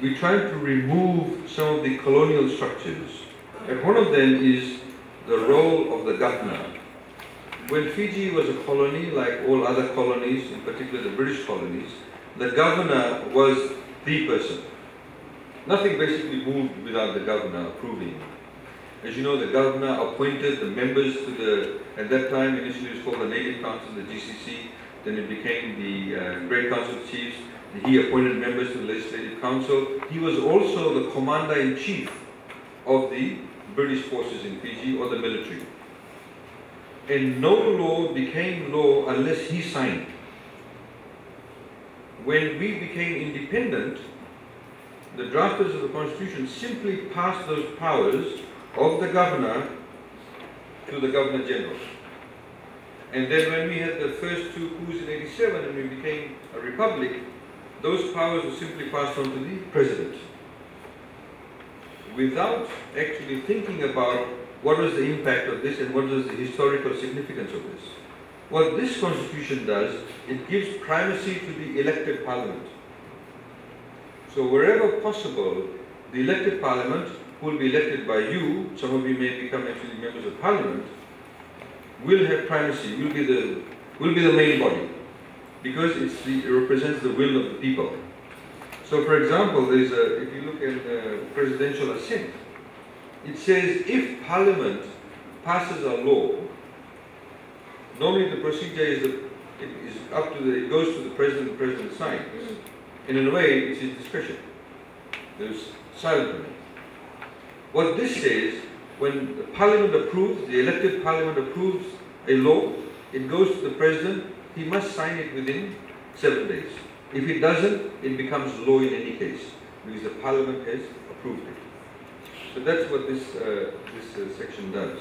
we tried to remove some of the colonial structures. And one of them is the role of the governor. When Fiji was a colony, like all other colonies, in particular the British colonies, the governor was the person. Nothing basically moved without the governor approving. As you know, the governor appointed the members to the, at that time initially it was called the Native Council, the GCC, then it became the Great Council of Chiefs. He appointed members to the Legislative Council. He was also the Commander-in-Chief of the British forces in Fiji, or the military. And no law became law unless he signed. When we became independent, the drafters of the Constitution simply passed those powers of the governor to the Governor General. And then when we had the first two coups in '87 and we became a republic, those powers were simply passed on to the president, without actually thinking about what was the impact of this and what was the historical significance of this. What this constitution does, it gives primacy to the elected parliament. So wherever possible, the elected parliament, who will be elected by you, some of you may become actually members of parliament, will have primacy, will be the main body, because it represents the will of the people. So for example, there's if you look at presidential assent, it says if Parliament passes a law, normally the procedure is that it goes to the President signs. And in a way, it's his discretion. There's silent on it. What this says, when the Parliament approves, the elected Parliament approves a law, it goes to the President, he must sign it within 7 days. If it doesn't, it becomes law in any case, because the Parliament has approved it. So that's what this section does.